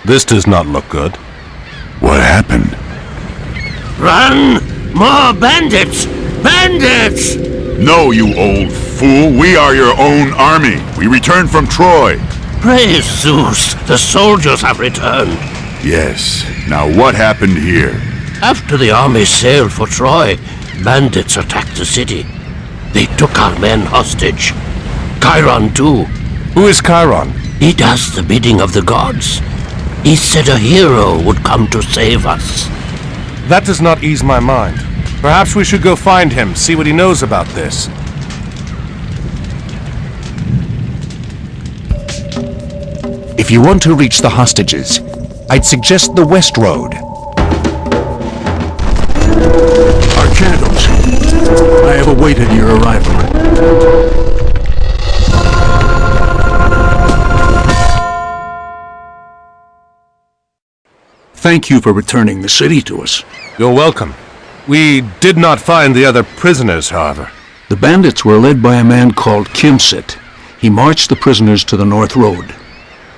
This does not look good. What happened? Run! More bandits! Bandits! No, you old fool. We are your own army. We returned from Troy. Praise Zeus! The soldiers have returned. Yes. Now what happened here? After the army sailed for Troy, bandits attacked the city. They took our men hostage. Chiron too. Who is Chiron? He does the bidding of the gods. He said a hero would come to save us. That does not ease my mind. Perhaps we should go find him, see what he knows about this. If you want to reach the hostages, I'd suggest the West Road. Arcantos, I have awaited your arrival. Thank you for returning the city to us. You're welcome. We did not find the other prisoners, however. The bandits were led by a man called Kimsit. He marched the prisoners to the North Road.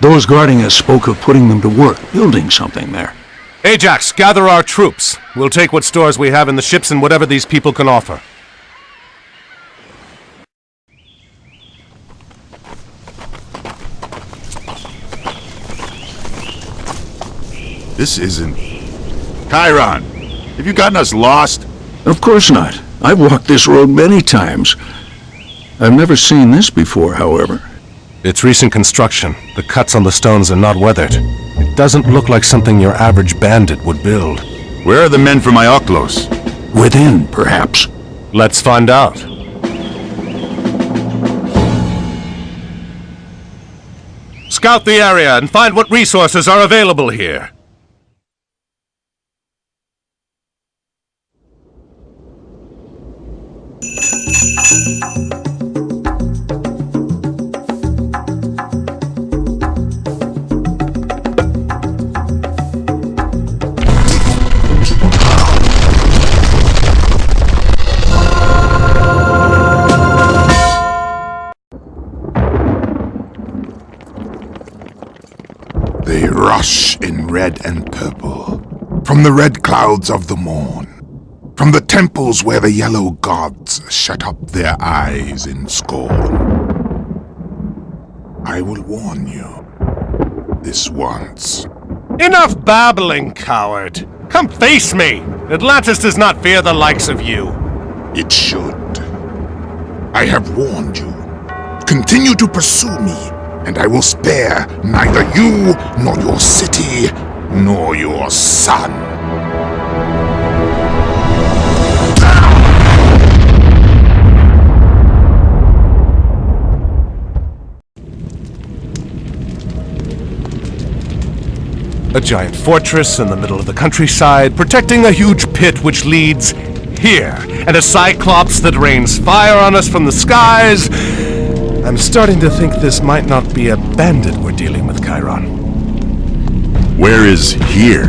Those guarding us spoke of putting them to work, building something there. Ajax, gather our troops. We'll take what stores we have in the ships and whatever these people can offer. This isn't... Chiron, have you gotten us lost? Of course not. I've walked this road many times. I've never seen this before, however. It's recent construction. The cuts on the stones are not weathered. It doesn't look like something your average bandit would build. Where are the men from Ioklos? Within, perhaps. Let's find out. Scout the area and find what resources are available here. They rush in red and purple, from the red clouds of the morn, from the temples where the yellow gods shut up their eyes in scorn. I will warn you, this once. Enough babbling, coward! Come face me! Atlantis does not fear the likes of you. It should. I have warned you. Continue to pursue me, and I will spare neither you, nor your city, nor your son. A giant fortress in the middle of the countryside, protecting a huge pit which leads here, and a cyclops that rains fire on us from the skies. I'm starting to think this might not be a bandit we're dealing with, Chiron. Where is here?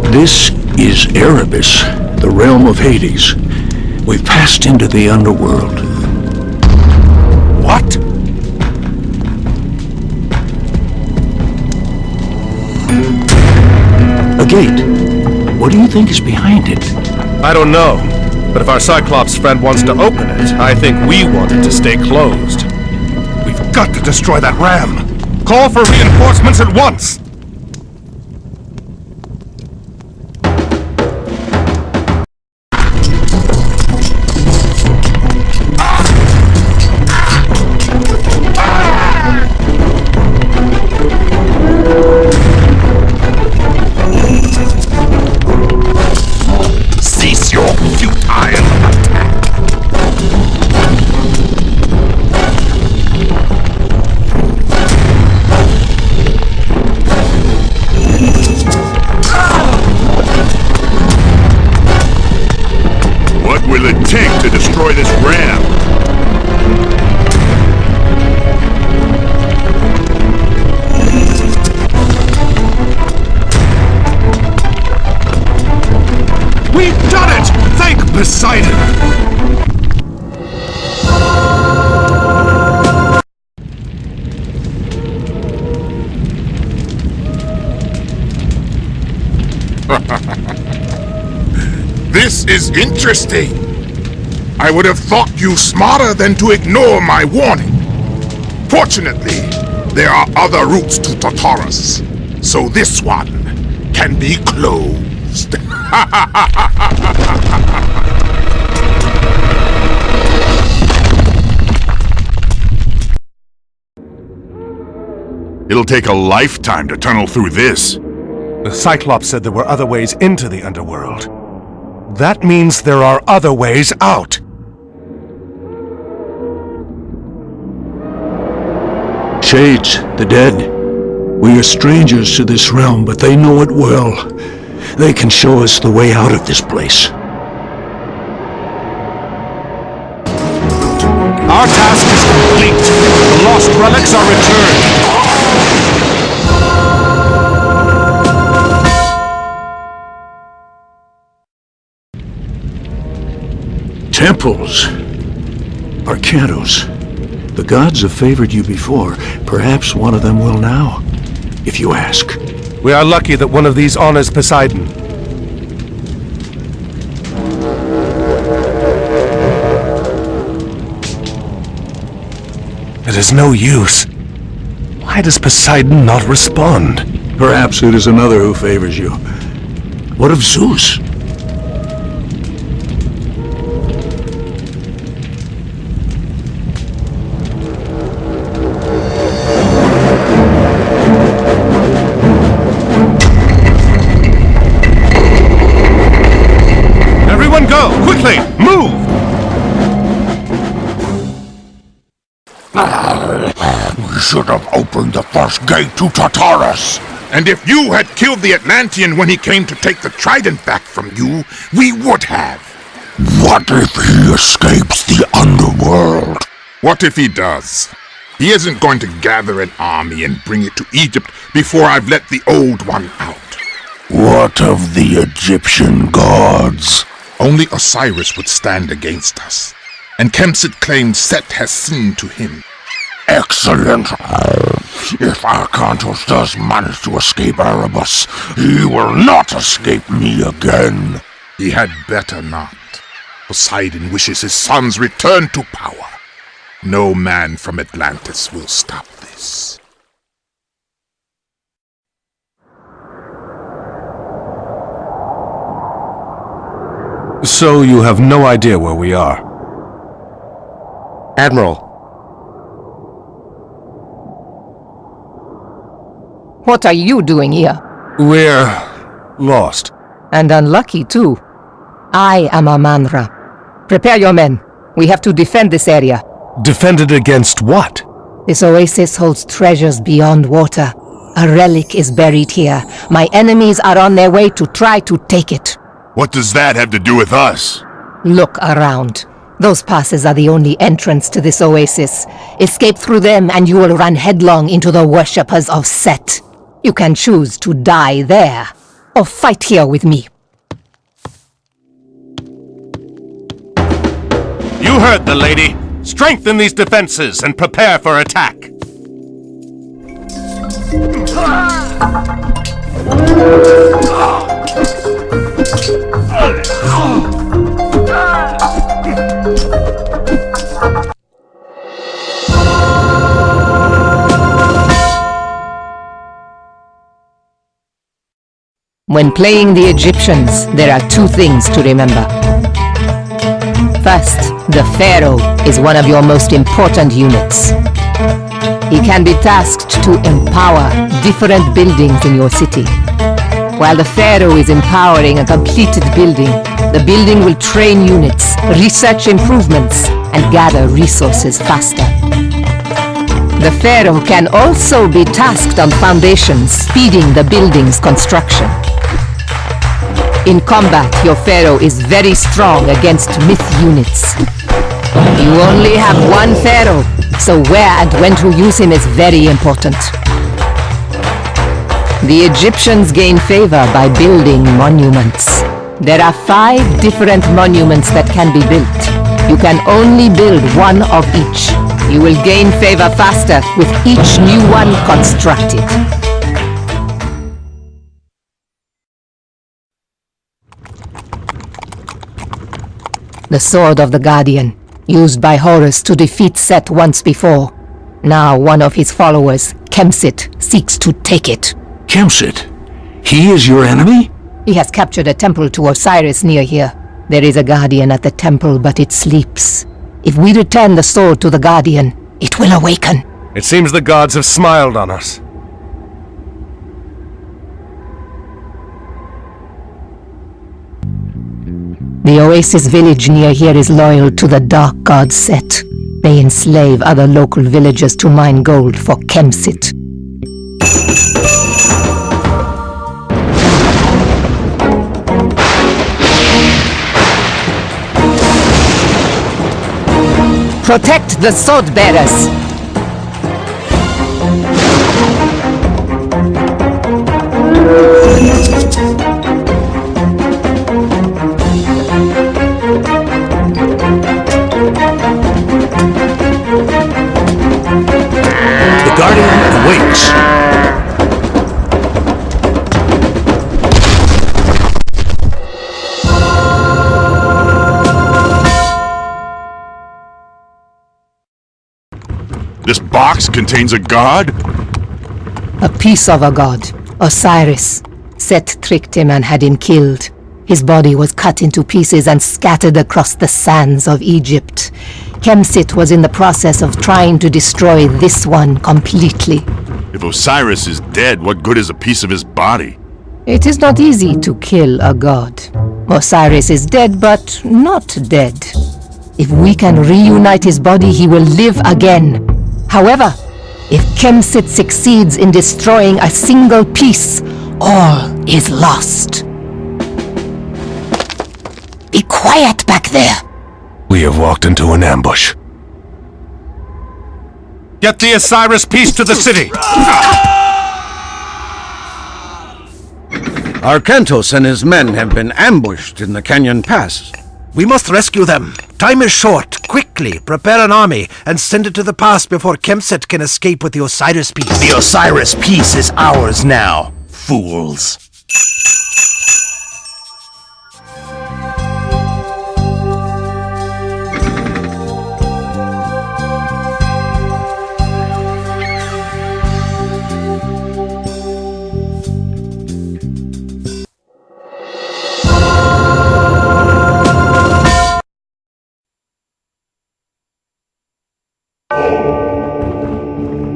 This is Erebus, the realm of Hades. We've passed into the underworld. What? A gate. What do you think is behind it? I don't know. But if our Cyclops friend wants to open it, I think we want it to stay closed. We've got to destroy that ram! Call for reinforcements at once! Cease your futile attack! What will it take to destroy this ram? We've done it! Thank Poseidon! This is interesting. I would have thought you smarter than to ignore my warning. Fortunately, there are other routes to Tartarus, so this one can be closed. It'll take a lifetime to tunnel through this. The Cyclops said there were other ways into the underworld. That means there are other ways out. Shades, the dead. We are strangers to this realm, but they know it well. They can show us the way out of this place. Our task is complete. The lost relics are returned. Temples. Arcantos. The gods have favored you before. Perhaps one of them will now, if you ask. We are lucky that one of these honors Poseidon. It is no use. Why does Poseidon not respond? Perhaps it is another who favors you. What of Zeus? Everyone go! Quickly! Move! We should have opened the first gate to Tartarus. And if you had killed the Atlantean when he came to take the trident back from you, we would have. What if he escapes the underworld? What if he does? He isn't going to gather an army and bring it to Egypt before I've let the old one out. What of the Egyptian gods? Only Osiris would stand against us. And Kemsit claims Set has seen to him. Excellent. If Arcantos does manage to escape Erebus, he will not escape me again. He had better not. Poseidon wishes his sons return to power. No man from Atlantis will stop this. So you have no idea where we are? Admiral. What are you doing here? We're lost. And unlucky, too. I am Amanra. Prepare your men. We have to defend this area. Defended against what? This oasis holds treasures beyond water. A relic is buried here. My enemies are on their way to try to take it. What does that have to do with us? Look around. Those passes are the only entrance to this oasis. Escape through them and you will run headlong into the worshippers of Set. You can choose to die there, or fight here with me. You heard the lady. Strengthen these defenses and prepare for attack. When playing the Egyptians, there are two things to remember. First, the Pharaoh is one of your most important units. He can be tasked to empower different buildings in your city. While the Pharaoh is empowering a completed building, the building will train units, research improvements, and gather resources faster. The Pharaoh can also be tasked on foundations, speeding the building's construction. In combat, your Pharaoh is very strong against myth units. You only have one Pharaoh, so where and when to use him is very important. The Egyptians gain favor by building monuments. There are 5 different monuments that can be built. You can only build one of each. You will gain favor faster with each new one constructed. The Sword of the Guardian, used by Horus to defeat Set once before. Now one of his followers, Kemsit, seeks to take it. Kemsit? He is your enemy? He has captured a temple to Osiris near here. There is a guardian at the temple, but it sleeps. If we return the sword to the guardian, it will awaken. It seems the gods have smiled on us. The oasis village near here is loyal to the dark god Set. They enslave other local villagers to mine gold for Kemsit. Protect the sword bearers! The Guardian awaits. This box contains a god? A piece of a god, Osiris. Set tricked him and had him killed. His body was cut into pieces and scattered across the sands of Egypt. Kemsit was in the process of trying to destroy this one completely. If Osiris is dead, what good is a piece of his body? It is not easy to kill a god. Osiris is dead, but not dead. If we can reunite his body, he will live again. However, if Kemsit succeeds in destroying a single piece, all is lost. Be quiet back there! We have walked into an ambush. Get the Osiris piece to the city! Arkantos and his men have been ambushed in the Canyon Pass. We must rescue them. Time is short. Quickly, prepare an army and send it to the pass before Kemsit can escape with the Osiris piece. The Osiris piece is ours now, fools.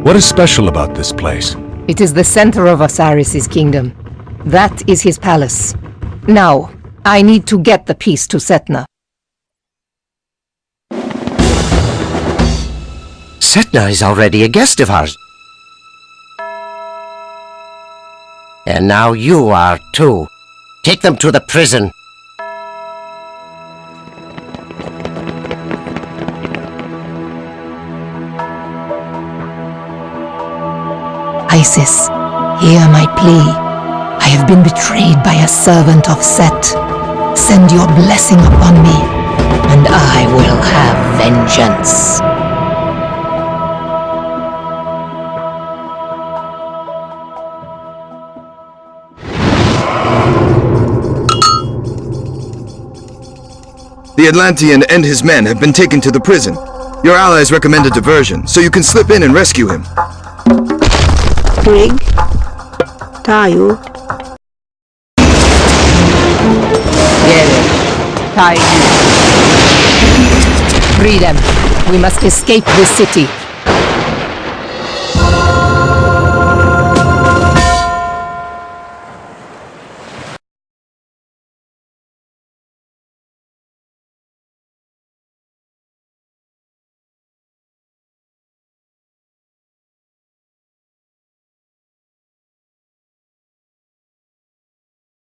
What is special about this place? It is the center of Osiris's kingdom. That is his palace. Now, I need to get the piece to Setna. Setna is already a guest of ours. And now you are too. Take them to the prison. Isis, hear my plea. I have been betrayed by a servant of Set. Send your blessing upon me, and I will have vengeance. The Atlantean and his men have been taken to the prison. Your allies recommend a diversion, so you can slip in and rescue him. Rig. Tayo. Get it. Tie you. Free them. We must escape this city.